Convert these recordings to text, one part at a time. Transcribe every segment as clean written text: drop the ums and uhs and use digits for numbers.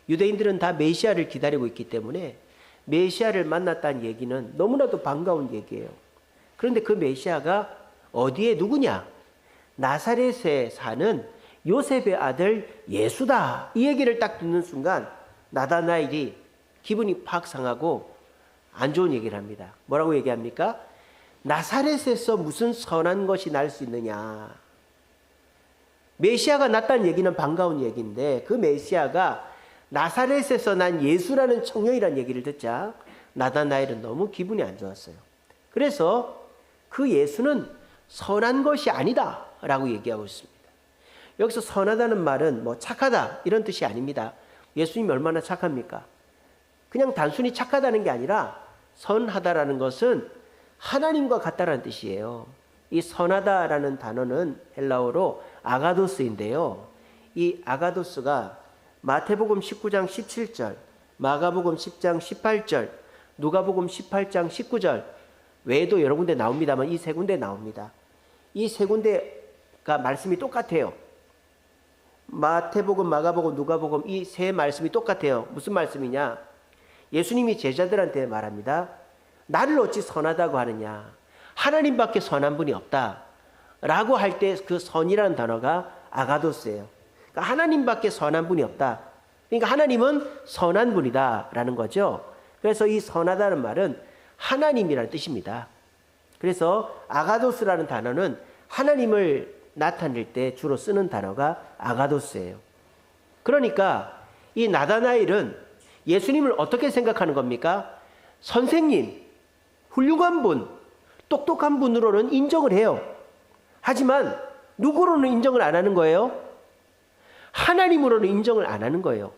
유대인들은 다 메시아를 기다리고 있기 때문에 메시아를 만났다는 얘기는 너무나도 반가운 얘기예요. 그런데 그 메시아가 어디에 누구냐? 나사렛에 사는 요셉의 아들 예수다. 이 얘기를 딱 듣는 순간 나다나엘이 기분이 팍 상하고 안 좋은 얘기를 합니다. 뭐라고 얘기합니까? 나사렛에서 무슨 선한 것이 날 수 있느냐. 메시아가 났다는 얘기는 반가운 얘기인데 그 메시아가 나사렛에서 난 예수라는 청년이라는 얘기를 듣자 나다나엘은 너무 기분이 안 좋았어요. 그래서 그 예수는 선한 것이 아니다 라고 얘기하고 있습니다. 여기서 선하다는 말은 뭐 착하다 이런 뜻이 아닙니다. 예수님이 얼마나 착합니까? 그냥 단순히 착하다는 게 아니라 선하다라는 것은 하나님과 같다라는 뜻이에요. 이 선하다라는 단어는 헬라어로 아가도스인데요. 이 아가도스가 마태복음 19장 17절, 마가복음 10장 18절, 누가복음 18장 19절 외에도 여러 군데 나옵니다만 이 세 군데 나옵니다. 이 세 군데가 말씀이 똑같아요. 마태복음, 마가복음, 누가복음 이 세 말씀이 똑같아요. 무슨 말씀이냐? 예수님이 제자들한테 말합니다. 나를 어찌 선하다고 하느냐? 하나님밖에 선한 분이 없다. 라고 할 때 그 선이라는 단어가 아가도스예요. 그러니까 하나님밖에 선한 분이 없다. 그러니까 하나님은 선한 분이다 라는 거죠. 그래서 이 선하다는 말은 하나님이라는 뜻입니다. 그래서 아가도스라는 단어는 하나님을 나타낼 때 주로 쓰는 단어가 아가도스예요. 그러니까 이 나다나엘은 예수님을 어떻게 생각하는 겁니까? 선생님, 훌륭한 분, 똑똑한 분으로는 인정을 해요. 하지만 누구로는 인정을 안 하는 거예요? 하나님으로는 인정을 안 하는 거예요.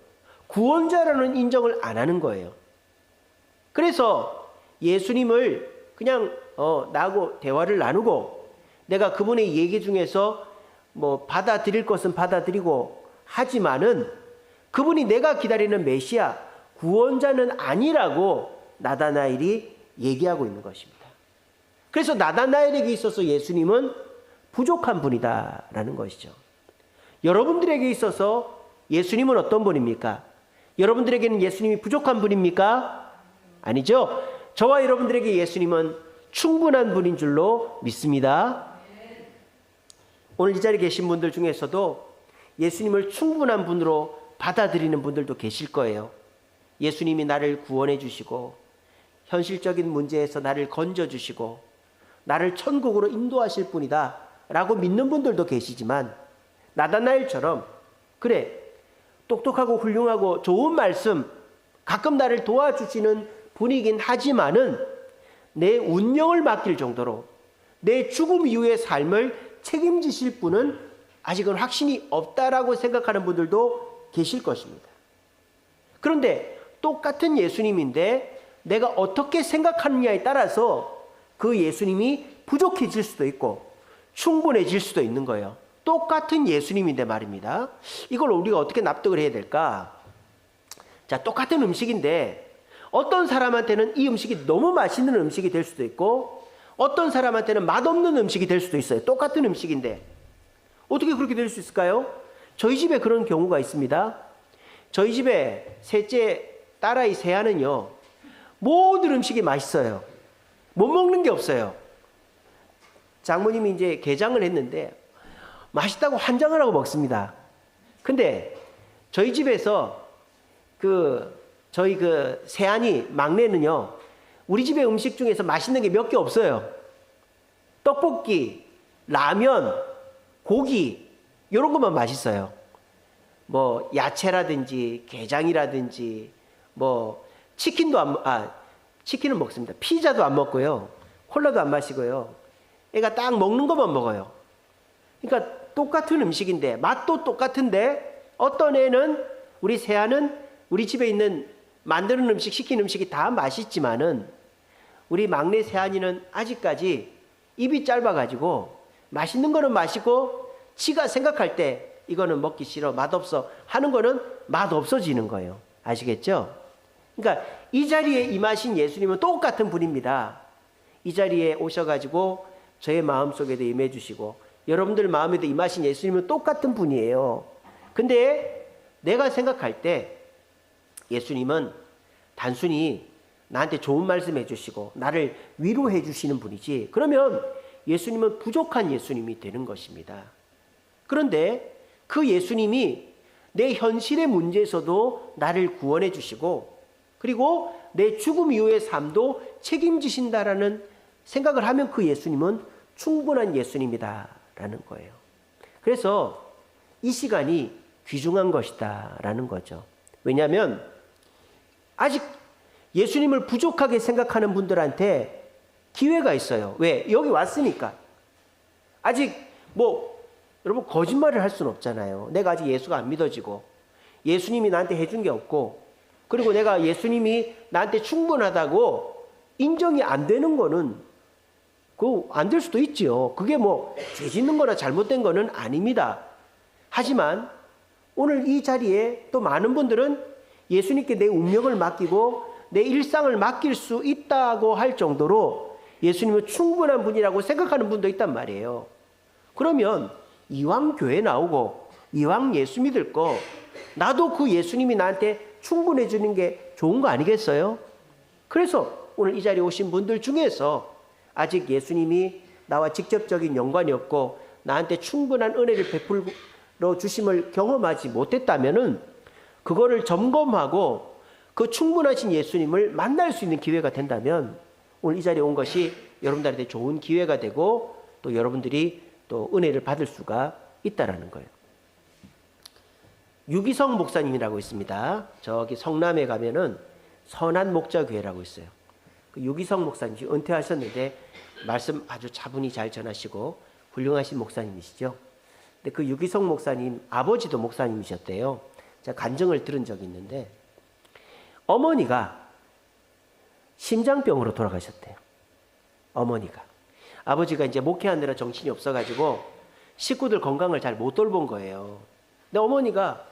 구원자로는 인정을 안 하는 거예요. 그래서 예수님을 그냥 나하고 대화를 나누고 내가 그분의 얘기 중에서 뭐 받아들일 것은 받아들이고 하지만은 그분이 내가 기다리는 메시아 구원자는 아니라고 나다나엘이 얘기하고 있는 것입니다. 그래서 나다나엘에게 있어서 예수님은 부족한 분이다라는 것이죠. 여러분들에게 있어서 예수님은 어떤 분입니까? 여러분들에게는 예수님이 부족한 분입니까? 아니죠. 저와 여러분들에게 예수님은 충분한 분인 줄로 믿습니다. 오늘 이 자리에 계신 분들 중에서도 예수님을 충분한 분으로 받아들이는 분들도 계실 거예요. 예수님이 나를 구원해 주시고 현실적인 문제에서 나를 건져 주시고 나를 천국으로 인도하실 분이다 라고 믿는 분들도 계시지만 나다나엘처럼 그래 똑똑하고 훌륭하고 좋은 말씀 가끔 나를 도와주시는 분이긴 하지만은 내 운명을 맡길 정도로 내 죽음 이후의 삶을 책임지실 분은 아직은 확신이 없다라고 생각하는 분들도 계실 것입니다. 그런데 똑같은 예수님인데 내가 어떻게 생각하느냐에 따라서 그 예수님이 부족해질 수도 있고 충분해질 수도 있는 거예요. 똑같은 예수님인데 말입니다. 이걸 우리가 어떻게 납득을 해야 될까? 자, 똑같은 음식인데 어떤 사람한테는 이 음식이 너무 맛있는 음식이 될 수도 있고 어떤 사람한테는 맛없는 음식이 될 수도 있어요. 똑같은 음식인데 어떻게 그렇게 될 수 있을까요? 저희 집에 그런 경우가 있습니다. 저희 집에 셋째 딸아이 세아는요 모든 음식이 맛있어요. 못 먹는 게 없어요. 장모님이 이제 게장을 했는데 맛있다고 환장을 하고 먹습니다. 근데 저희 집에서 저희 세안이 막내는요 우리 집의 음식 중에서 맛있는 게 몇 개 없어요. 떡볶이, 라면, 고기 이런 것만 맛있어요. 뭐 야채라든지 게장이라든지 뭐 치킨은 먹습니다. 피자도 안 먹고요. 콜라도 안 마시고요. 애가 딱 먹는 것만 먹어요. 그러니까 똑같은 음식인데 맛도 똑같은데 어떤 애는 우리 세아는 우리 집에 있는 만드는 음식 시킨 음식이 다 맛있지만은 우리 막내 세안이는 아직까지 입이 짧아가지고 맛있는 거는 맛있고 지가 생각할 때 이거는 먹기 싫어 맛없어 하는 거는 맛없어지는 거예요. 아시겠죠? 그러니까 이 자리에 임하신 예수님은 똑같은 분입니다. 이 자리에 오셔가지고 저의 마음속에도 임해 주시고 여러분들 마음에도 임하신 예수님은 똑같은 분이에요. 근데 내가 생각할 때 예수님은 단순히 나한테 좋은 말씀 해주시고 나를 위로해 주시는 분이지, 그러면 예수님은 부족한 예수님이 되는 것입니다. 그런데 그 예수님이 내 현실의 문제에서도 나를 구원해 주시고, 그리고 내 죽음 이후의 삶도 책임지신다라는 생각을 하면 그 예수님은 충분한 예수님이다라는 거예요. 그래서 이 시간이 귀중한 것이다라는 거죠. 왜냐하면 아직 예수님을 부족하게 생각하는 분들한테 기회가 있어요. 왜? 여기 왔으니까. 아직 여러분 거짓말을 할 수는 없잖아요. 내가 아직 예수가 안 믿어지고 예수님이 나한테 해준 게 없고, 그리고 내가 예수님이 나한테 충분하다고 인정이 안 되는 거는 안 될 수도 있죠. 그게 죄 짓는 거나 잘못된 거는 아닙니다. 하지만 오늘 이 자리에 또 많은 분들은 예수님께 내 운명을 맡기고 내 일상을 맡길 수 있다고 할 정도로 예수님은 충분한 분이라고 생각하는 분도 있단 말이에요. 그러면 이왕 교회 나오고 이왕 예수 믿을 거 나도 그 예수님이 나한테 충분해 주는 게 좋은 거 아니겠어요? 그래서 오늘 이 자리에 오신 분들 중에서 아직 예수님이 나와 직접적인 연관이 없고 나한테 충분한 은혜를 베풀어 주심을 경험하지 못했다면은 그거를 점검하고 그 충분하신 예수님을 만날 수 있는 기회가 된다면 오늘 이 자리에 온 것이 여러분들한테 좋은 기회가 되고 또 여러분들이 또 은혜를 받을 수가 있다라는 거예요. 유기성 목사님이라고 있습니다. 저기 성남에 가면은 선한 목자교회라고 있어요. 그 유기성 목사님 지금 은퇴하셨는데 말씀 아주 차분히 잘 전하시고 훌륭하신 목사님이시죠. 근데 그 유기성 목사님 아버지도 목사님이셨대요. 제가 간증을 들은 적이 있는데 어머니가 심장병으로 돌아가셨대요. 어머니가. 아버지가 이제 목회하느라 정신이 없어가지고 식구들 건강을 잘 못 돌본 거예요. 근데 어머니가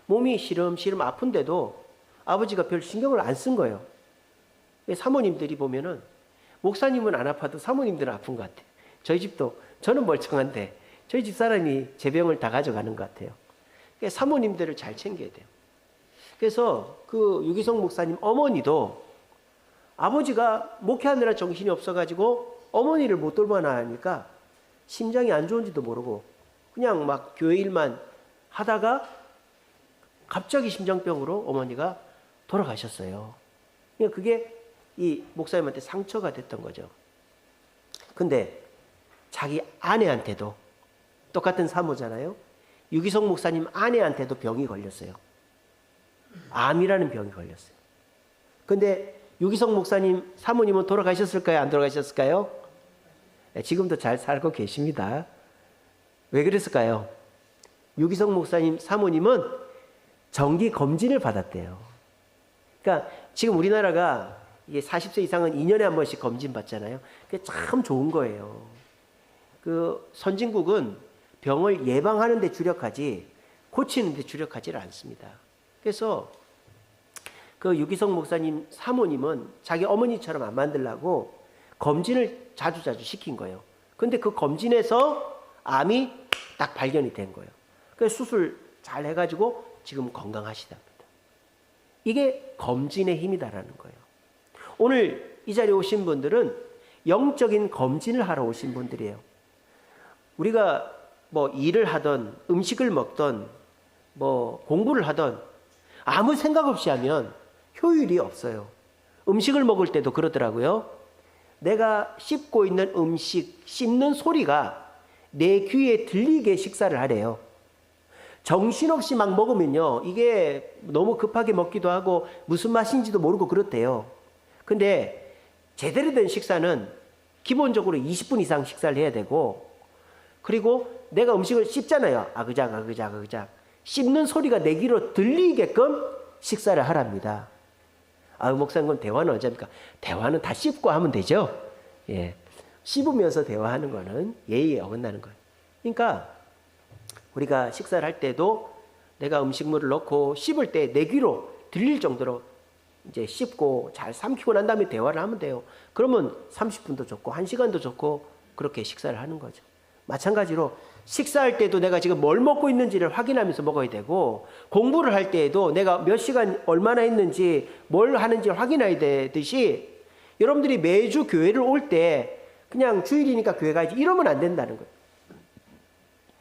몸이 시름시름 아픈데도 아버지가 별 신경을 안 쓴 거예요. 사모님들이 보면은 목사님은 안 아파도 사모님들은 아픈 것 같아요. 저희 집도 저는 멀쩡한데 저희 집 사람이 제 병을 다 가져가는 것 같아요. 사모님들을 잘 챙겨야 돼요. 그래서 그 유기성 목사님 어머니도 아버지가 목회하느라 정신이 없어가지고 어머니를 못 돌봐나니까 심장이 안 좋은지도 모르고 그냥 막 교회 일만 하다가 갑자기 심장병으로 어머니가 돌아가셨어요. 그게 이 목사님한테 상처가 됐던 거죠. 근데 자기 아내한테도 똑같은 사모잖아요. 유기성 목사님 아내한테도 병이 걸렸어요. 암이라는 병이 걸렸어요. 근데 유기성 목사님 사모님은 돌아가셨을까요? 안 돌아가셨을까요? 지금도 잘 살고 계십니다. 왜 그랬을까요? 유기성 목사님 사모님은 정기 검진을 받았대요. 그러니까 지금 우리나라가 이게 40세 이상은 2년에 한 번씩 검진 받잖아요. 그게 참 좋은 거예요. 그 선진국은 병을 예방하는 데 주력하지 고치는 데 주력하지 않습니다. 그래서 그 유기성 목사님 사모님은 자기 어머니처럼 안 만들려고 검진을 자주자주 시킨 거예요. 근데 그 검진에서 암이 딱 발견이 된 거예요. 그래서 수술 잘 해가지고 지금 건강하시답니다. 이게 검진의 힘이다라는 거예요. 오늘 이 자리에 오신 분들은 영적인 검진을 하러 오신 분들이에요. 우리가 일을 하던 음식을 먹던 공부를 하던 아무 생각 없이 하면 효율이 없어요. 음식을 먹을 때도 그러더라고요. 내가 씹고 있는 음식, 씹는 소리가 내 귀에 들리게 식사를 하래요. 정신없이 막 먹으면요, 이게 너무 급하게 먹기도 하고 무슨 맛인지도 모르고 그렇대요. 근데 제대로 된 식사는 기본적으로 20분 이상 식사를 해야 되고, 그리고 내가 음식을 씹잖아요. 아그작 아그작 아그작. 씹는 소리가 내 귀로 들리게끔 식사를 하랍니다. 목사님, 그럼 대화는 어쩝니까? 대화는 다 씹고 하면 되죠. 예, 씹으면서 대화하는 거는 예의에 어긋나는 거예요. 그러니까 우리가 식사를 할 때도 내가 음식물을 넣고 씹을 때 내 귀로 들릴 정도로 이제 씹고 잘 삼키고 난 다음에 대화를 하면 돼요. 그러면 30분도 좋고 1시간도 좋고 그렇게 식사를 하는 거죠. 마찬가지로 식사할 때도 내가 지금 뭘 먹고 있는지를 확인하면서 먹어야 되고, 공부를 할 때에도 내가 몇 시간 얼마나 했는지 뭘 하는지 확인해야 되듯이, 여러분들이 매주 교회를 올 때 그냥 주일이니까 교회 가야지 이러면 안 된다는 거예요.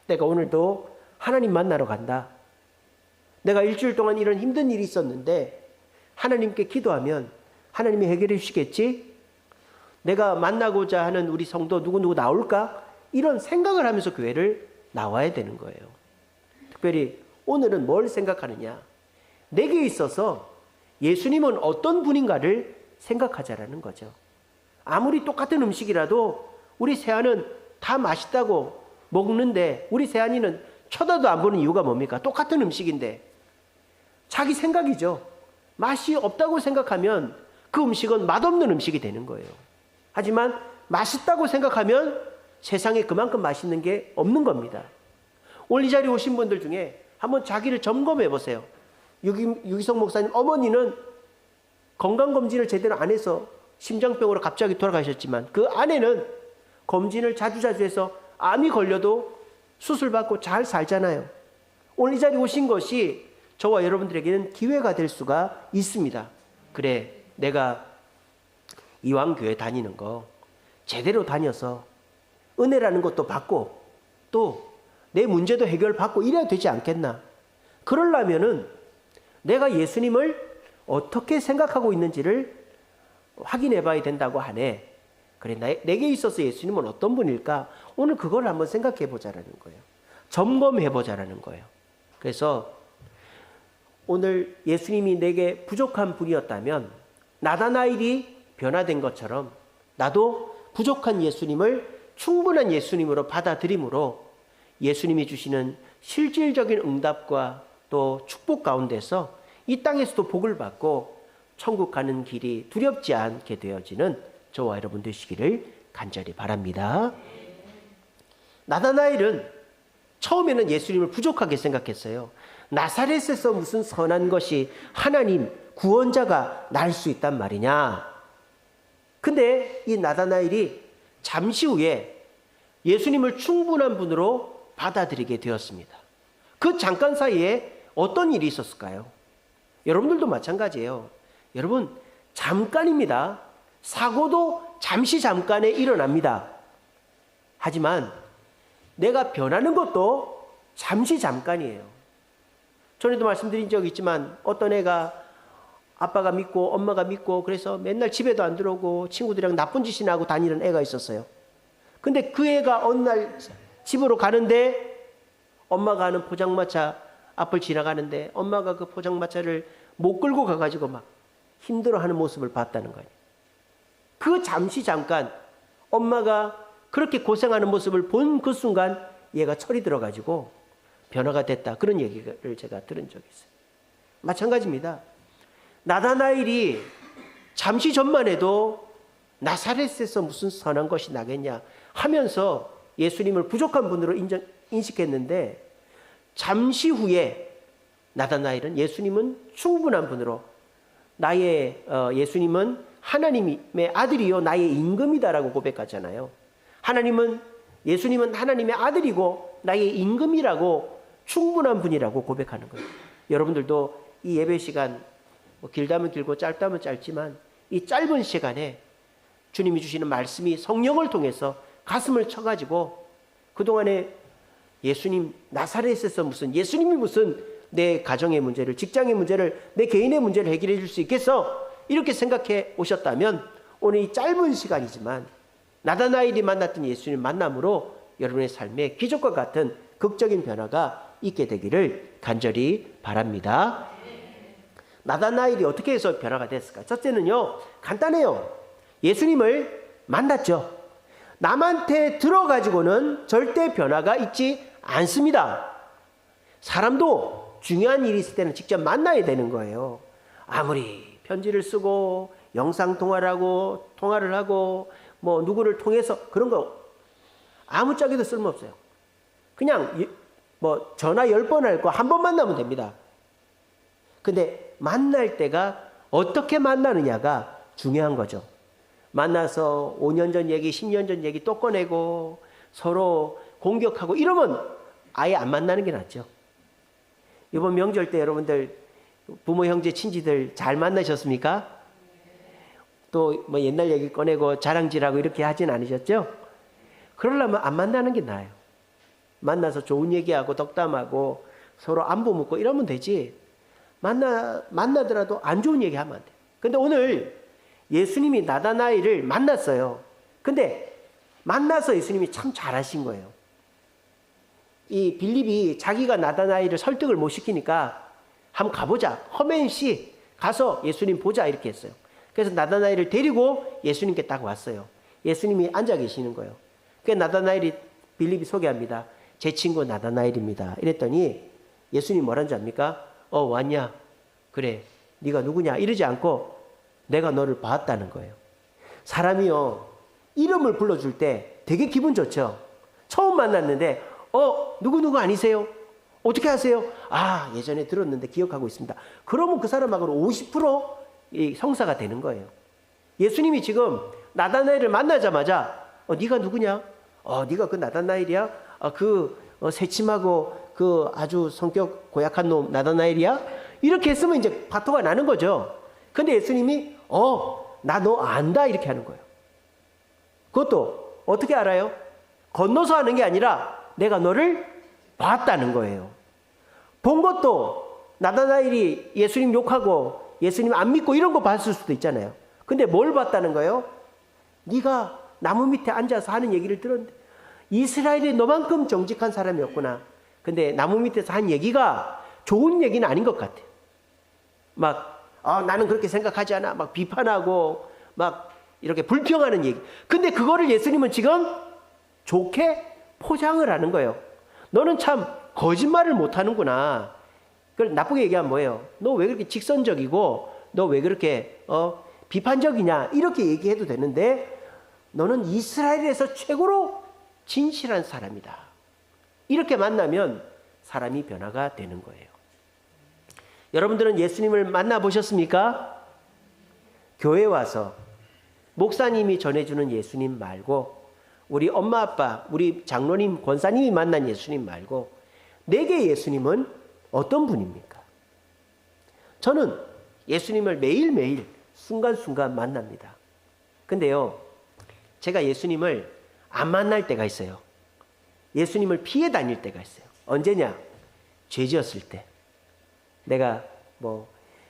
내가 오늘도 하나님 만나러 간다. 내가 일주일 동안 이런 힘든 일이 있었는데 하나님께 기도하면 하나님이 해결해 주시겠지? 내가 만나고자 하는 우리 성도 누구누구 나올까? 이런 생각을 하면서 교회를 나와야 되는 거예요. 특별히 오늘은 뭘 생각하느냐? 내게 있어서 예수님은 어떤 분인가를 생각하자라는 거죠. 아무리 똑같은 음식이라도 우리 세안은 다 맛있다고 먹는데 우리 세안이는 쳐다도 안 보는 이유가 뭡니까? 똑같은 음식인데 자기 생각이죠. 맛이 없다고 생각하면 그 음식은 맛없는 음식이 되는 거예요. 하지만 맛있다고 생각하면 세상에 그만큼 맛있는 게 없는 겁니다. 오늘 이 자리에 오신 분들 중에 한번 자기를 점검해 보세요. 유기성 목사님 어머니는 건강검진을 제대로 안 해서 심장병으로 갑자기 돌아가셨지만 그 아내는 검진을 자주자주 해서 암이 걸려도 수술받고 잘 살잖아요. 오늘 이 자리에 오신 것이 저와 여러분들에게는 기회가 될 수가 있습니다. 그래, 내가 이왕 교회 다니는 거 제대로 다녀서 은혜라는 것도 받고 또 내 문제도 해결받고 이래야 되지 않겠나? 그러려면은 내가 예수님을 어떻게 생각하고 있는지를 확인해 봐야 된다고 하네. 그래, 내게 있어서 예수님은 어떤 분일까? 오늘 그걸 한번 생각해 보자라는 거예요. 점검해 보자라는 거예요. 그래서 오늘 예수님이 내게 부족한 분이었다면 나다나엘이 변화된 것처럼 나도 부족한 예수님을 충분한 예수님으로 받아들임으로 예수님이 주시는 실질적인 응답과 또 축복 가운데서 이 땅에서도 복을 받고 천국 가는 길이 두렵지 않게 되어지는 저와 여러분 되시기를 간절히 바랍니다. 나다나엘은 처음에는 예수님을 부족하게 생각했어요. 나사렛에서 무슨 선한 것이 하나님 구원자가 날 수 있단 말이냐. 근데 이 나다나엘이 잠시 후에 예수님을 충분한 분으로 받아들이게 되었습니다. 그 잠깐 사이에 어떤 일이 있었을까요? 여러분들도 마찬가지예요. 여러분, 잠깐입니다. 사고도 잠시 잠깐에 일어납니다. 하지만 내가 변하는 것도 잠시 잠깐이에요. 전에도 말씀드린 적이 있지만 어떤 애가 아빠가 믿고 엄마가 믿고 그래서 맨날 집에도 안 들어오고 친구들이랑 나쁜 짓이나 하고 다니는 애가 있었어요. 근데 그 애가 어느 날 집으로 가는데 엄마가 하는 포장마차 앞을 지나가는데 엄마가 그 포장마차를 못 끌고 가가지고 막 힘들어하는 모습을 봤다는 거예요. 그 잠시 잠깐 엄마가 그렇게 고생하는 모습을 본 그 순간 얘가 철이 들어가지고 변화가 됐다. 그런 얘기를 제가 들은 적이 있어요. 마찬가지입니다. 나다나엘이 잠시 전만 해도 나사렛에서 무슨 선한 것이 나겠냐 하면서 예수님을 부족한 분으로 인식했는데 잠시 후에 나다나엘은 예수님은 충분한 분으로 나의 예수님은 하나님의 아들이요 나의 임금이다라고 고백하잖아요. 예수님은 하나님의 아들이고 나의 임금이라고 충분한 분이라고 고백하는 거예요. 여러분들도 이 예배 시간 길다면 길고 짧다면 짧지만 이 짧은 시간에 주님이 주시는 말씀이 성령을 통해서 가슴을 쳐가지고 그동안에 예수님 나사렛에서 예수님이 무슨 내 가정의 문제를 직장의 문제를 내 개인의 문제를 해결해 줄 수 있겠어? 이렇게 생각해 오셨다면 오늘 이 짧은 시간이지만 나다나엘이 만났던 예수님 만남으로 여러분의 삶에 기적과 같은 극적인 변화가 있게 되기를 간절히 바랍니다. 나다나엘이 어떻게 해서 변화가 됐을까? 첫째는요, 간단해요. 예수님을 만났죠. 남한테 들어가지고는 절대 변화가 있지 않습니다. 사람도 중요한 일이 있을 때는 직접 만나야 되는 거예요. 아무리 편지를 쓰고 영상통화를 하고 통화를 하고 누구를 통해서 그런 거 아무짝에도 쓸모없어요. 그냥 전화 10번 할 거 한 번 만나면 됩니다. 근데 만날 때가 어떻게 만나느냐가 중요한 거죠. 만나서 5년 전 얘기, 10년 전 얘기 또 꺼내고 서로 공격하고 이러면 아예 안 만나는 게 낫죠. 이번 명절 때 여러분들 부모, 형제, 친지들 잘 만나셨습니까? 또 뭐 옛날 얘기 꺼내고 자랑질하고 이렇게 하진 않으셨죠? 그러려면 안 만나는 게 나아요. 만나서 좋은 얘기하고 덕담하고 서로 안부 묻고 이러면 되지. 만나더라도 안 좋은 얘기 하면 안 돼. 근데 오늘 예수님이 나다나엘을 만났어요. 근데 만나서 예수님이 참 잘하신 거예요. 이 빌립이 자기가 나다나엘을 설득을 못 시키니까 한번 가보자. 험행시 가서 예수님 보자 이렇게 했어요. 그래서 나다나엘을 데리고 예수님께 딱 왔어요. 예수님이 앉아 계시는 거예요. 그래서 나다나엘이 빌립이 소개합니다. 제 친구 나다나엘입니다. 이랬더니 예수님 뭐라는지 압니까? 왔냐? 그래. 네가 누구냐? 이러지 않고 내가 너를 봤다는 거예요. 사람이요. 이름을 불러줄 때 되게 기분 좋죠. 처음 만났는데 누구누구 아니세요? 어떻게 하세요? 예전에 들었는데 기억하고 있습니다. 그러면 그 사람하고는 50% 성사가 되는 거예요. 예수님이 지금 나다나엘을 만나자마자 네가 누구냐? 네가 그 나다나엘이야? 새침하고 그 아주 성격 고약한 놈 나다나엘이야? 이렇게 했으면 이제 파토가 나는 거죠. 근데 예수님이 나 너 안다 이렇게 하는 거예요. 그것도 어떻게 알아요? 건너서 하는 게 아니라 내가 너를 봤다는 거예요. 본 것도 나다나엘이 예수님 욕하고 예수님 안 믿고 이런 거 봤을 수도 있잖아요. 근데 뭘 봤다는 거예요? 네가 나무 밑에 앉아서 하는 얘기를 들었는데 이스라엘에 너만큼 정직한 사람이 없구나. 근데 나무 밑에서 한 얘기가 좋은 얘기는 아닌 것 같아. 나는 그렇게 생각하지 않아. 막 비판하고 막 이렇게 불평하는 얘기. 근데 그거를 예수님은 지금 좋게 포장을 하는 거예요. 너는 참 거짓말을 못하는구나. 그걸 나쁘게 얘기하면 뭐예요? 너 왜 그렇게 직선적이고 너 왜 그렇게 비판적이냐 이렇게 얘기해도 되는데 너는 이스라엘에서 최고로 진실한 사람이다. 이렇게 만나면 사람이 변화가 되는 거예요. 여러분들은 예수님을 만나보셨습니까? 교회 와서 목사님이 전해주는 예수님 말고 우리 엄마 아빠, 우리 장로님, 권사님이 만난 예수님 말고 내게 예수님은 어떤 분입니까? 저는 예수님을 매일매일 순간순간 만납니다. 근데요, 제가 예수님을 안 만날 때가 있어요. 예수님을 피해 다닐 때가 있어요. 언제냐? 죄 지었을 때. 내가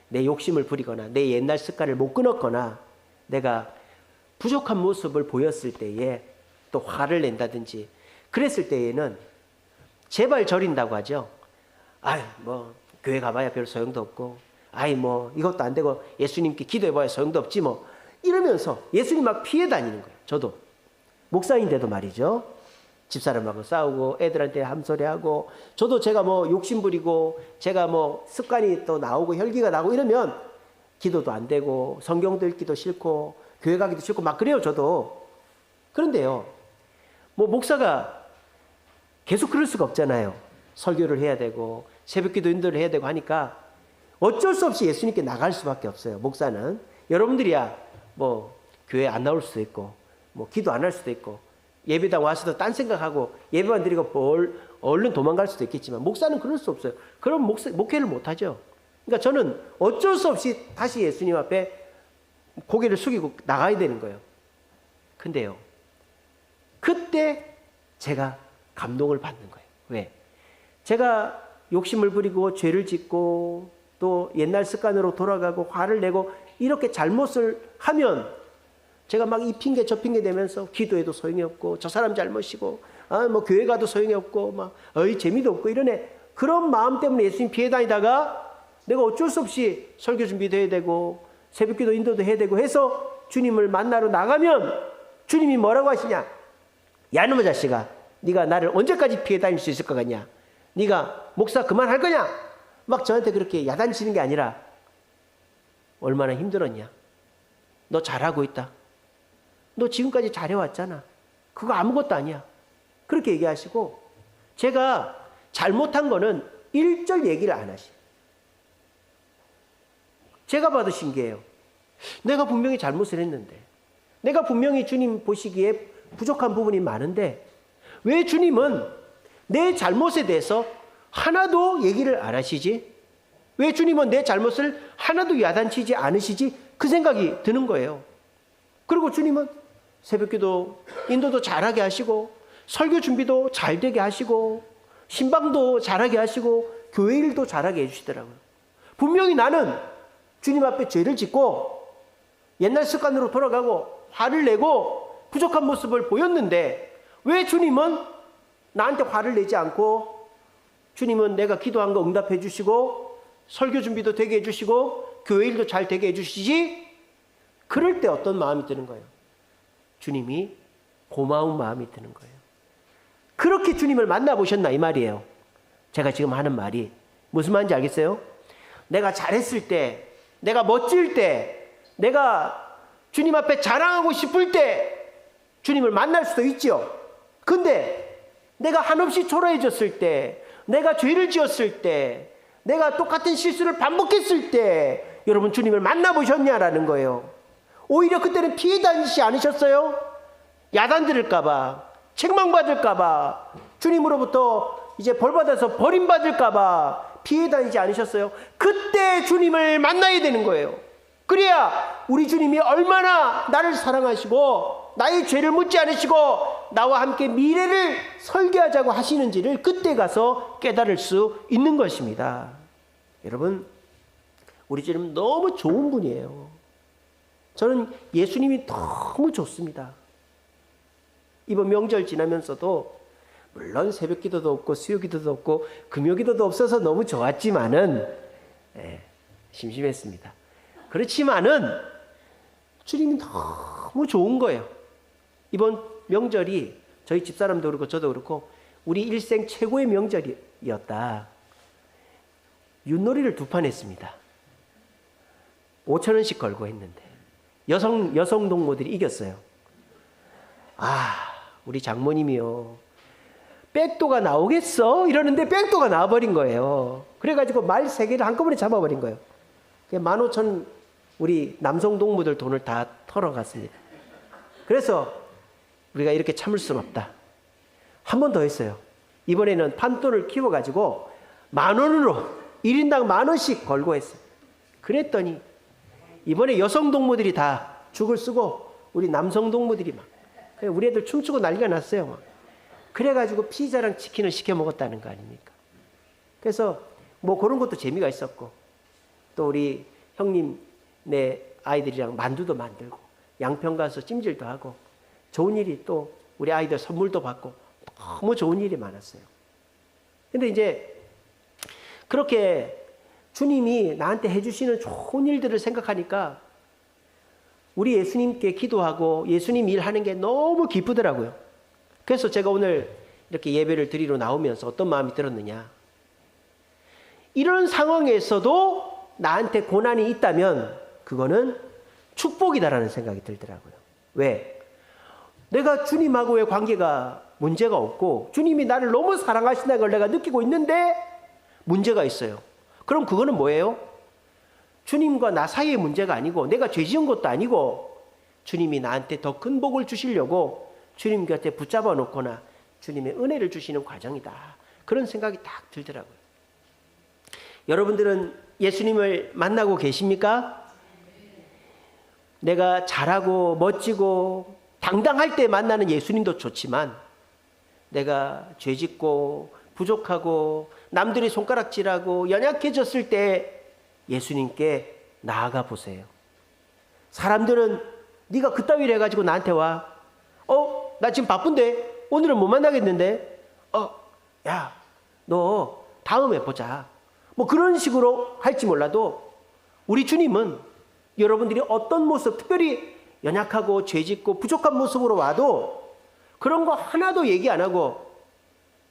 내 욕심을 부리거나 내 옛날 습관을 못 끊었거나 내가 부족한 모습을 보였을 때에 또 화를 낸다든지 그랬을 때에는 제발 저린다고 하죠. 교회 가봐야 별 소용도 없고 이것도 안 되고 예수님께 기도해봐야 소용도 없지 이러면서 예수님 막 피해 다니는 거예요. 저도 목사인데도 말이죠. 집사람하고 싸우고 애들한테 함소리하고 저도 제가 욕심 부리고 제가 습관이 또 나오고 혈기가 나고 이러면 기도도 안 되고 성경도 읽기도 싫고 교회 가기도 싫고 막 그래요. 저도. 그런데요, 목사가 계속 그럴 수가 없잖아요. 설교를 해야 되고 새벽기도 인도를 해야 되고 하니까 어쩔 수 없이 예수님께 나갈 수밖에 없어요. 목사는. 여러분들이야 교회 안 나올 수도 있고 기도 안 할 수도 있고 예배당 와서도 딴 생각하고 예배만 드리고 얼른 도망갈 수도 있겠지만 목사는 그럴 수 없어요. 그럼 목회를 못하죠. 그러니까 저는 어쩔 수 없이 다시 예수님 앞에 고개를 숙이고 나가야 되는 거예요. 근데요, 그때 제가 감동을 받는 거예요. 왜? 제가 욕심을 부리고 죄를 짓고 또 옛날 습관으로 돌아가고 화를 내고 이렇게 잘못을 하면 제가 막 이 핑계 저 핑계 대면서 기도해도 소용이 없고 저 사람 잘못이고 교회 가도 소용이 없고 재미도 없고 이러네. 그런 마음 때문에 예수님 피해 다니다가 내가 어쩔 수 없이 설교 준비도 해야 되고 새벽기도 인도도 해야 되고 해서 주님을 만나러 나가면 주님이 뭐라고 하시냐? 야 이놈의 자식아, 네가 나를 언제까지 피해 다닐 수 있을 것 같냐? 네가 목사 그만할 거냐? 막 저한테 그렇게 야단치는 게 아니라 얼마나 힘들었냐? 너 잘하고 있다. 너 지금까지 잘해왔잖아. 그거 아무것도 아니야. 그렇게 얘기하시고 제가 잘못한 거는 1절 얘기를 안 하시. 제가 봐도 신기해요. 내가 분명히 잘못을 했는데 내가 분명히 주님 보시기에 부족한 부분이 많은데 왜 주님은 내 잘못에 대해서 하나도 얘기를 안 하시지? 왜 주님은 내 잘못을 하나도 야단치지 않으시지? 그 생각이 드는 거예요. 그리고 주님은 새벽기도 인도도 잘하게 하시고 설교 준비도 잘 되게 하시고 신방도 잘하게 하시고 교회 일도 잘하게 해주시더라고요. 분명히 나는 주님 앞에 죄를 짓고 옛날 습관으로 돌아가고 화를 내고 부족한 모습을 보였는데 왜 주님은 나한테 화를 내지 않고 주님은 내가 기도한 거 응답해 주시고 설교 준비도 되게 해주시고 교회 일도 잘 되게 해주시지? 그럴 때 어떤 마음이 드는 거예요? 주님이 고마운 마음이 드는 거예요. 그렇게 주님을 만나보셨나 이 말이에요. 제가 지금 하는 말이 무슨 말인지 알겠어요? 내가 잘했을 때, 내가 멋질 때, 내가 주님 앞에 자랑하고 싶을 때 주님을 만날 수도 있죠. 근데 내가 한없이 초라해졌을 때, 내가 죄를 지었을 때, 내가 똑같은 실수를 반복했을 때 여러분 주님을 만나보셨냐라는 거예요. 오히려 그때는 피해 다니지 않으셨어요? 야단 들을까 봐, 책망받을까 봐, 주님으로부터 이제 벌받아서 버림받을까 봐 피해 다니지 않으셨어요? 그때 주님을 만나야 되는 거예요. 그래야 우리 주님이 얼마나 나를 사랑하시고 나의 죄를 묻지 않으시고 나와 함께 미래를 설계하자고 하시는지를 그때 가서 깨달을 수 있는 것입니다. 여러분, 우리 주님 너무 좋은 분이에요. 저는 예수님이 너무 좋습니다. 이번 명절 지나면서도 물론 새벽 기도도 없고 수요 기도도 없고 금요 기도도 없어서 너무 좋았지만은 심심했습니다. 그렇지만은 주님이 너무 좋은 거예요. 이번 명절이 저희 집사람도 그렇고 저도 그렇고 우리 일생 최고의 명절이었다. 윷놀이를 2판 했습니다. 5,000원씩 걸고 했는데 여성 동무들이 이겼어요. 우리 장모님이요. 백도가 나오겠어? 이러는데 백도가 나와버린 거예요. 그래가지고 말 3개를 한꺼번에 잡아버린 거예요. 15,000 우리 남성 동무들 돈을 다 털어갔습니다. 그래서 우리가 이렇게 참을 수는 없다. 한 번 더 했어요. 이번에는 판돈을 키워가지고 10,000원으로 1인당 10,000원씩 걸고 했어요. 그랬더니 이번에 여성 동무들이 다 죽을 쓰고 우리 남성 동무들이 막 우리 애들 춤추고 난리가 났어요. 막. 그래가지고 피자랑 치킨을 시켜 먹었다는 거 아닙니까? 그래서 뭐 그런 것도 재미가 있었고 또 우리 형님네 아이들이랑 만두도 만들고 양평 가서 찜질도 하고 좋은 일이 또 우리 아이들 선물도 받고 너무 좋은 일이 많았어요. 근데 이제 그렇게 주님이 나한테 해주시는 좋은 일들을 생각하니까 우리 예수님께 기도하고 예수님 일하는 게 너무 기쁘더라고요. 그래서 제가 오늘 이렇게 예배를 드리러 나오면서 어떤 마음이 들었느냐. 이런 상황에서도 나한테 고난이 있다면 그거는 축복이다라는 생각이 들더라고요. 왜? 내가 주님하고의 관계가 문제가 없고 주님이 나를 너무 사랑하신다는 걸 내가 느끼고 있는데 문제가 있어요. 그럼 그거는 뭐예요? 주님과 나 사이의 문제가 아니고 내가 죄 지은 것도 아니고 주님이 나한테 더 큰 복을 주시려고 주님 곁에 붙잡아 놓거나 주님의 은혜를 주시는 과정이다. 그런 생각이 딱 들더라고요. 여러분들은 예수님을 만나고 계십니까? 내가 잘하고 멋지고 당당할 때 만나는 예수님도 좋지만 내가 죄짓고 부족하고 남들이 손가락질하고 연약해졌을 때 예수님께 나아가 보세요. 사람들은 네가 그따위를 해가지고 나한테 와. 나 지금 바쁜데 오늘은 못 만나겠는데 야, 너 다음에 보자. 뭐 그런 식으로 할지 몰라도 우리 주님은 여러분들이 어떤 모습, 특별히 연약하고 죄짓고 부족한 모습으로 와도 그런 거 하나도 얘기 안 하고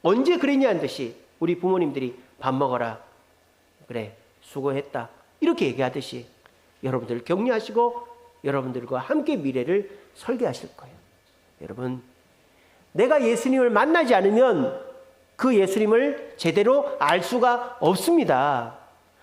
언제 그랬냐는 듯이 우리 부모님들이 밥 먹어라. 그래, 수고했다. 이렇게 얘기하듯이 여러분들을 격려하시고 여러분들과 함께 미래를 설계하실 거예요. 여러분, 내가 예수님을 만나지 않으면 그 예수님을 제대로 알 수가 없습니다.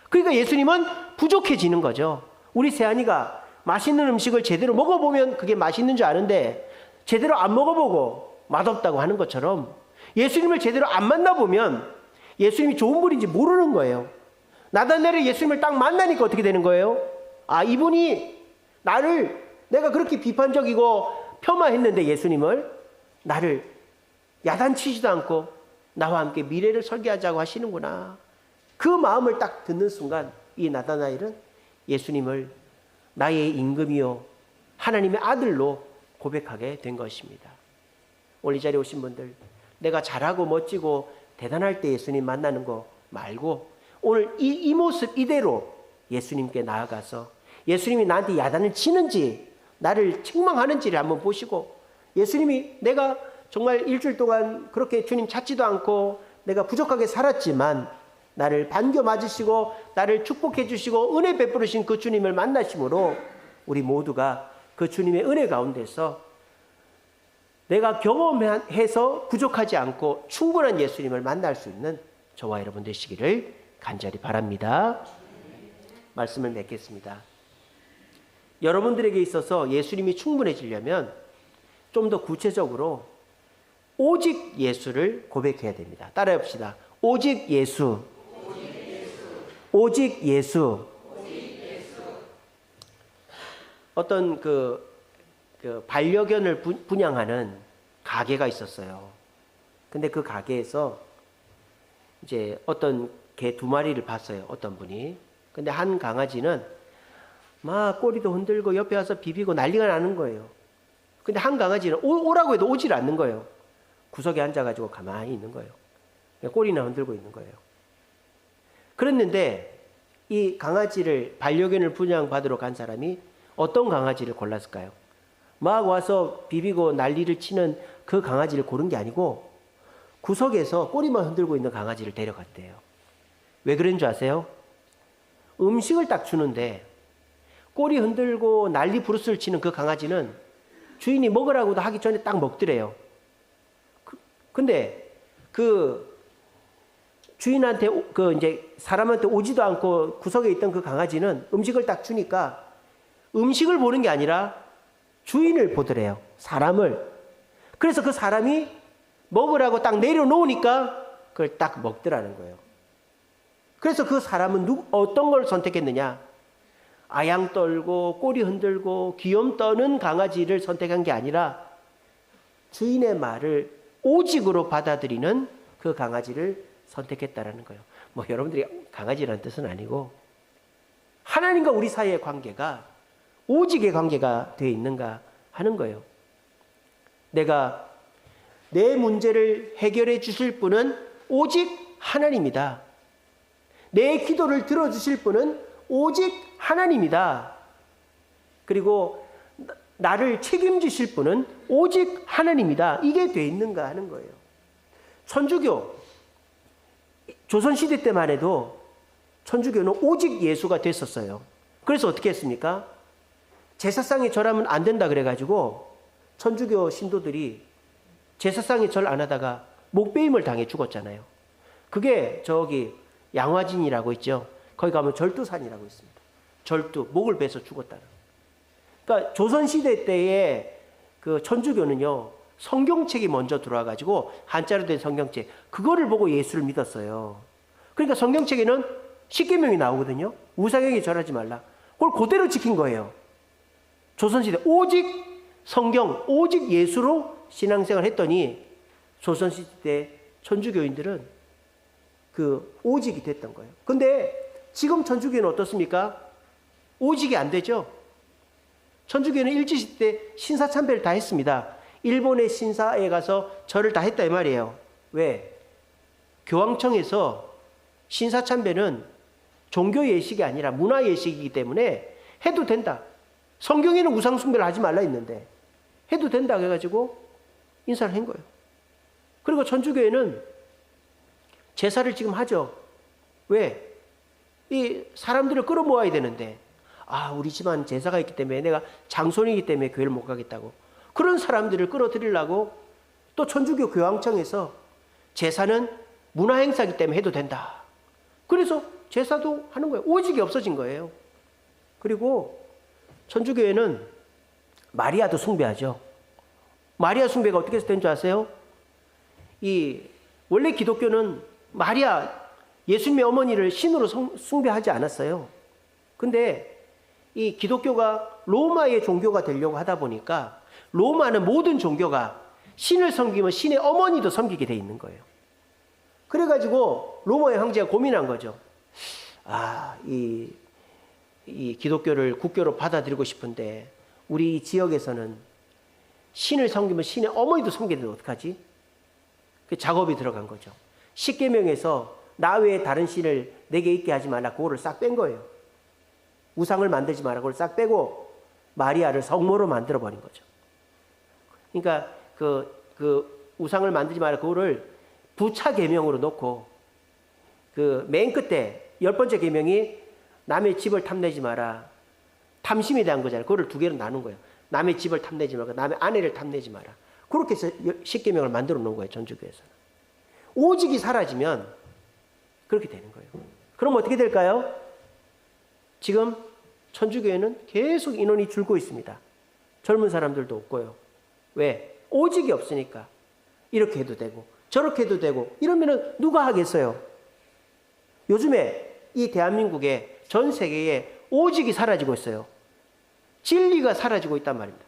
그러니까 예수님은 부족해지는 거죠. 우리 세안이가 맛있는 음식을 제대로 먹어보면 그게 맛있는 줄 아는데 제대로 안 먹어보고 맛없다고 하는 것처럼 예수님을 제대로 안 만나보면 예수님이 좋은 분인지 모르는 거예요. 나다나엘이 예수님을 딱 만나니까 어떻게 되는 거예요? 아, 이분이 내가 그렇게 비판적이고 폄하했는데 예수님을 나를 야단치지도 않고 나와 함께 미래를 설계하자고 하시는구나. 그 마음을 딱 듣는 순간 이 나다나엘은 예수님을 나의 임금이요 하나님의 아들로 고백하게 된 것입니다. 오늘 이 자리에 오신 분들, 내가 잘하고 멋지고 대단할 때 예수님 만나는 거 말고 오늘 이 모습 이대로 예수님께 나아가서 예수님이 나한테 야단을 치는지 나를 책망하는지를 한번 보시고, 예수님이 내가 정말 일주일 동안 그렇게 주님 찾지도 않고 내가 부족하게 살았지만 나를 반겨 맞으시고 나를 축복해 주시고 은혜 베푸르신 그 주님을 만나심으로 우리 모두가 그 주님의 은혜 가운데서 내가 경험해서 부족하지 않고 충분한 예수님을 만날 수 있는 저와 여러분 되시기를 간절히 바랍니다. 말씀을 맺겠습니다. 여러분들에게 있어서 예수님이 충분해지려면 좀 더 구체적으로 오직 예수를 고백해야 됩니다. 따라해 봅시다. 오직 예수. 오직 예수. 어떤 그 반려견을 분양하는 가게가 있었어요. 근데 그 가게에서 이제 어떤 개 2마리를 봤어요. 어떤 분이. 근데 한 강아지는 막 꼬리도 흔들고 옆에 와서 비비고 난리가 나는 거예요. 근데 한 강아지는 오라고 해도 오질 않는 거예요. 구석에 앉아가지고 가만히 있는 거예요. 꼬리나 흔들고 있는 거예요. 그랬는데 이 강아지를 반려견을 분양받으러 간 사람이 어떤 강아지를 골랐을까요? 막 와서 비비고 난리를 치는 그 강아지를 고른 게 아니고 구석에서 꼬리만 흔들고 있는 강아지를 데려갔대요. 왜 그런 줄 아세요? 음식을 딱 주는데 꼬리 흔들고 난리 부르스를 치는 그 강아지는 주인이 먹으라고도 하기 전에 딱 먹더래요. 근데 그 주인한테 이제 사람한테 오지도 않고 구석에 있던 그 강아지는 음식을 딱 주니까 음식을 보는 게 아니라 주인을 보더래요. 사람을. 그래서 그 사람이 먹으라고 딱 내려놓으니까 그걸 딱 먹더라는 거예요. 그래서 그 사람은 어떤 걸 선택했느냐? 아양 떨고 꼬리 흔들고 귀염 떠는 강아지를 선택한 게 아니라 주인의 말을 오직으로 받아들이는 그 강아지를 선택했다라는 거예요. 뭐 여러분들이 강아지라는 뜻은 아니고 하나님과 우리 사이의 관계가 오직의 관계가 되어 있는가 하는 거예요. 내가 내 문제를 해결해 주실 분은 오직 하나님이다. 내 기도를 들어주실 분은 오직 하나님이다. 그리고 나를 책임지실 분은 오직 하나님이다. 이게 돼 있는가 하는 거예요. 천주교, 조선시대 때만 해도 천주교는 오직 예수가 됐었어요. 그래서 어떻게 했습니까? 제사상에 절하면 안 된다 그래가지고 천주교 신도들이 제사상에 절 안 하다가 목베임을 당해 죽었잖아요. 그게 저기 양화진이라고 있죠. 거기 가면 절두산이라고 있습니다. 절두, 목을 베서 죽었다는. 그러니까 조선시대 때의 그 천주교는요, 성경책이 먼저 들어와가지고 한자로 된 성경책, 그거를 보고 예수를 믿었어요. 그러니까 성경책에는 십계명이 나오거든요. 우상에게 절하지 말라. 그걸 그대로 지킨 거예요. 조선시대 오직 성경, 오직 예수로 신앙생활을 했더니 조선시대 때 천주교인들은 그 오직이 됐던 거예요. 근데 지금 천주교는 어떻습니까? 오직이 안 되죠. 천주교는 일제시대 때 신사참배를 다 했습니다. 일본의 신사에 가서 절을 다 했다 이 말이에요. 왜? 교황청에서 신사참배는 종교 예식이 아니라 문화 예식이기 때문에 해도 된다. 성경에는 우상 숭배를 하지 말라 했는데 해도 된다 해가지고 인사를 한 거예요. 그리고 천주교회는 제사를 지금 하죠. 왜? 이 사람들을 끌어모아야 되는데, 우리 집안 제사가 있기 때문에 내가 장손이기 때문에 교회를 못 가겠다고. 그런 사람들을 끌어들이려고 또 천주교 교황청에서 제사는 문화행사이기 때문에 해도 된다. 그래서 제사도 하는 거예요. 오직이 없어진 거예요. 그리고 천주교회는 마리아도 숭배하죠. 마리아 숭배가 어떻게 된 줄 아세요? 원래 기독교는 마리아, 예수님의 어머니를 신으로 숭배하지 않았어요. 근데 이 기독교가 로마의 종교가 되려고 하다 보니까 로마는 모든 종교가 신을 섬기면 신의 어머니도 섬기게 돼 있는 거예요. 그래가지고 로마의 황제가 고민한 거죠. 이 기독교를 국교로 받아들이고 싶은데 우리 이 지역에서는 신을 섬기면 신의 어머니도 섬기게 되면 어떡하지? 그 작업이 들어간 거죠. 십계명에서 나 외에 다른 신을 내게 있게 하지 말라, 그거를 싹 뺀 거예요. 우상을 만들지 말라, 그걸 싹 빼고 마리아를 성모로 만들어 버린 거죠. 그러니까 그 우상을 만들지 말라, 그거를 부차 계명으로 놓고 그 맨 끝에 10번째 계명이 남의 집을 탐내지 마라, 탐심에 대한 거잖아요. 그거를 두 개로 나눈 거예요. 남의 집을 탐내지 말고 남의 아내를 탐내지 마라. 그렇게 해서 십계명을 만들어 놓은 거예요, 천주교에서는. 오직이 사라지면 그렇게 되는 거예요. 그럼 어떻게 될까요? 지금 천주교에는 계속 인원이 줄고 있습니다. 젊은 사람들도 없고요. 왜? 오직이 없으니까. 이렇게 해도 되고 저렇게 해도 되고 이러면은 누가 하겠어요? 요즘에 이 대한민국에, 전 세계에 오직이 사라지고 있어요. 진리가 사라지고 있단 말입니다.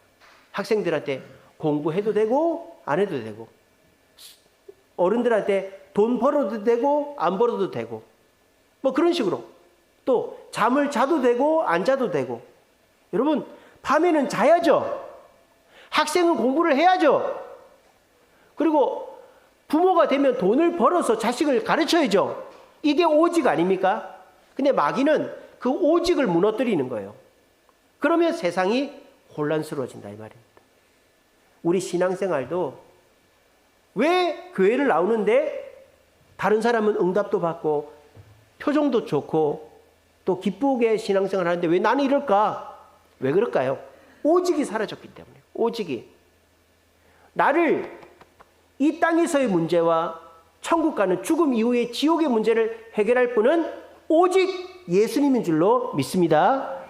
학생들한테 공부해도 되고 안 해도 되고, 어른들한테 돈 벌어도 되고 안 벌어도 되고, 뭐 그런 식으로. 또 잠을 자도 되고 안 자도 되고. 여러분, 밤에는 자야죠. 학생은 공부를 해야죠. 그리고 부모가 되면 돈을 벌어서 자식을 가르쳐야죠. 이게 오직 아닙니까? 근데 마귀는 그 오직을 무너뜨리는 거예요. 그러면 세상이 혼란스러워진다, 이 말입니다. 우리 신앙생활도 왜 교회를 나오는데 다른 사람은 응답도 받고 표정도 좋고 또 기쁘게 신앙생활 하는데 왜 나는 이럴까? 왜 그럴까요? 오직이 사라졌기 때문에. 오직이. 나를 이 땅에서의 문제와 천국 가는 죽음 이후의 지옥의 문제를 해결할 분은 오직 예수님인 줄로 믿습니다.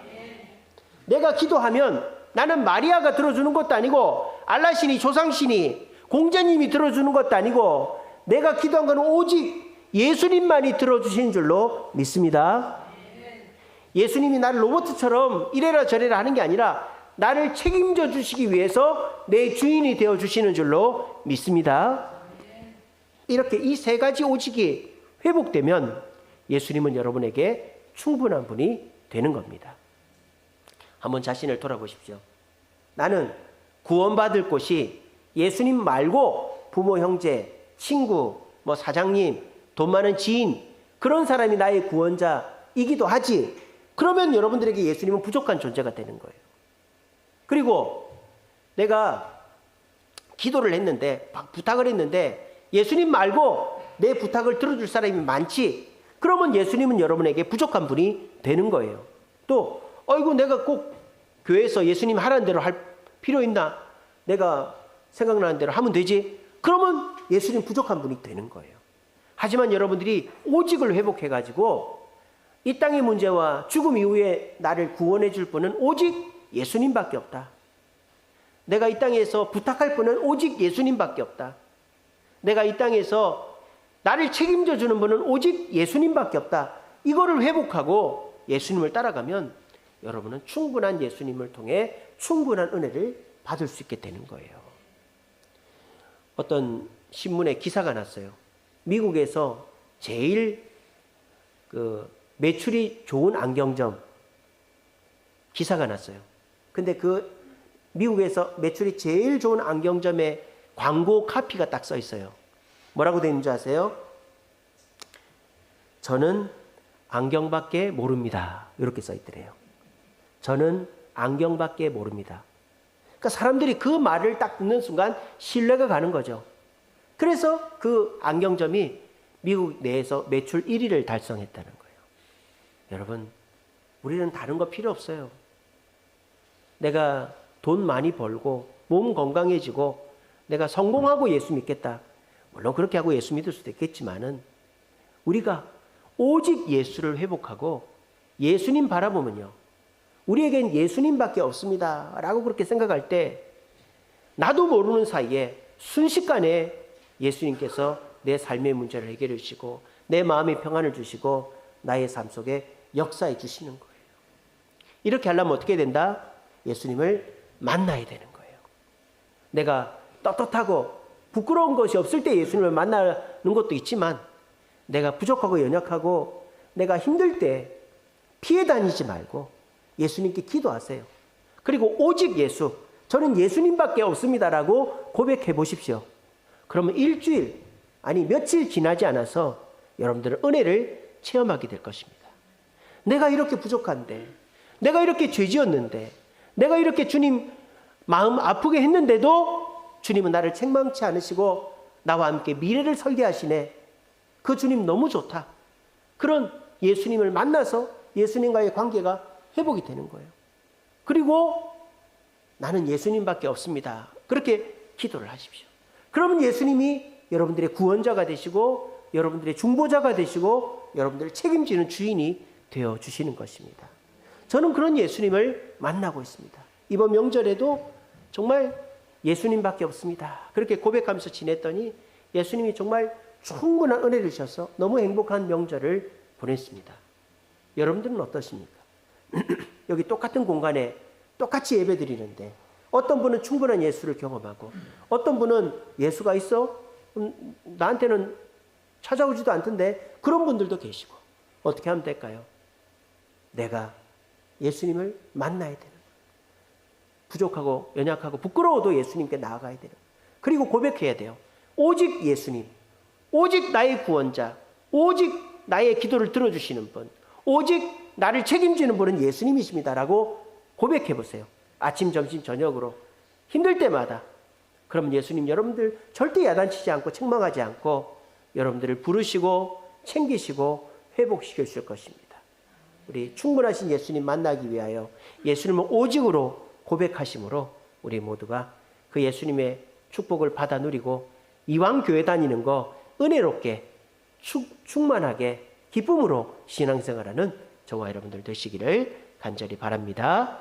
내가 기도하면 나는 마리아가 들어주는 것도 아니고 알라신이, 조상신이, 공자님이 들어주는 것도 아니고 내가 기도한 것은 오직 예수님만이 들어주시는 줄로 믿습니다. 예수님이 나를 로봇처럼 이래라 저래라 하는 게 아니라 나를 책임져 주시기 위해서 내 주인이 되어 주시는 줄로 믿습니다. 이렇게 이 세 가지 오직이 회복되면 예수님은 여러분에게 충분한 분이 되는 겁니다. 한번 자신을 돌아보십시오. 나는 구원받을 곳이 예수님 말고 부모, 형제, 친구, 뭐 사장님, 돈 많은 지인, 그런 사람이 나의 구원자이기도 하지. 그러면 여러분들에게 예수님은 부족한 존재가 되는 거예요. 그리고 내가 기도를 했는데, 부탁을 했는데 예수님 말고 내 부탁을 들어줄 사람이 많지. 그러면 예수님은 여러분에게 부족한 분이 되는 거예요. 또 아이고 내가 꼭 교회에서 예수님 하라는 대로 할 필요 있나? 내가 생각나는 대로 하면 되지. 그러면 예수님 부족한 분이 되는 거예요. 하지만 여러분들이 오직을 회복해가지고 이 땅의 문제와 죽음 이후에 나를 구원해 줄 분은 오직 예수님밖에 없다. 내가 이 땅에서 부탁할 분은 오직 예수님밖에 없다. 내가 이 땅에서 나를 책임져 주는 분은 오직 예수님밖에 없다. 이거를 회복하고 예수님을 따라가면 여러분은 충분한 예수님을 통해 충분한 은혜를 받을 수 있게 되는 거예요. 어떤 신문에 기사가 났어요. 미국에서 제일 매출이 좋은 안경점 기사가 났어요. 근데 그 미국에서 매출이 제일 좋은 안경점에 광고 카피가 딱 써 있어요. 뭐라고 되어 있는 줄 아세요? 저는 안경밖에 모릅니다. 이렇게 써 있더래요. 저는 안경밖에 모릅니다. 그러니까 사람들이 그 말을 딱 듣는 순간 신뢰가 가는 거죠. 그래서 그 안경점이 미국 내에서 매출 1위를 달성했다는 거예요. 여러분, 우리는 다른 거 필요 없어요. 내가 돈 많이 벌고 몸 건강해지고 내가 성공하고 예수 믿겠다. 물론 그렇게 하고 예수 믿을 수도 있겠지만은 우리가 오직 예수를 회복하고 예수님 바라보면요. 우리에겐 예수님밖에 없습니다. 라고 그렇게 생각할 때 나도 모르는 사이에 순식간에 예수님께서 내 삶의 문제를 해결해 주시고 내 마음의 평안을 주시고 나의 삶 속에 역사해 주시는 거예요. 이렇게 하려면 어떻게 된다? 예수님을 만나야 되는 거예요. 내가 떳떳하고 부끄러운 것이 없을 때 예수님을 만나는 것도 있지만 내가 부족하고 연약하고 내가 힘들 때 피해 다니지 말고 예수님께 기도하세요. 그리고 오직 예수, 저는 예수님밖에 없습니다라고 고백해 보십시오. 그러면 일주일, 아니 며칠 지나지 않아서 여러분들은 은혜를 체험하게 될 것입니다. 내가 이렇게 부족한데, 내가 이렇게 죄지었는데, 내가 이렇게 주님 마음 아프게 했는데도 주님은 나를 책망치 않으시고 나와 함께 미래를 설계하시네. 그 주님 너무 좋다. 그런 예수님을 만나서 예수님과의 관계가 회복이 되는 거예요. 그리고 나는 예수님밖에 없습니다. 그렇게 기도를 하십시오. 그러면 예수님이 여러분들의 구원자가 되시고 여러분들의 중보자가 되시고 여러분들을 책임지는 주인이 되어주시는 것입니다. 저는 그런 예수님을 만나고 있습니다. 이번 명절에도 정말 예수님밖에 없습니다. 그렇게 고백하면서 지냈더니 예수님이 정말 충분한 은혜를 주셔서 너무 행복한 명절을 보냈습니다. 여러분들은 어떠십니까? 여기 똑같은 공간에 똑같이 예배 드리는데 어떤 분은 충분한 예수를 경험하고 어떤 분은 예수가 있어? 나한테는 찾아오지도 않던데 그런 분들도 계시고 어떻게 하면 될까요? 내가 예수님을 만나야 되는 거예요. 부족하고 연약하고 부끄러워도 예수님께 나아가야 되는 거예요. 그리고 고백해야 돼요. 오직 예수님, 오직 나의 구원자, 오직 나의 기도를 들어주시는 분, 오직 나를 책임지는 분은 예수님이십니다라고 고백해 보세요. 아침, 점심, 저녁으로 힘들 때마다. 그럼 예수님 여러분들 절대 야단치지 않고 책망하지 않고 여러분들을 부르시고 챙기시고 회복시킬 것입니다. 우리 충분하신 예수님 만나기 위하여 예수님을 오직으로 고백하심으로 우리 모두가 그 예수님의 축복을 받아 누리고 이왕 교회 다니는 거 은혜롭게 충만하게 기쁨으로 신앙생활하는 저와 여러분들 되시기를 간절히 바랍니다.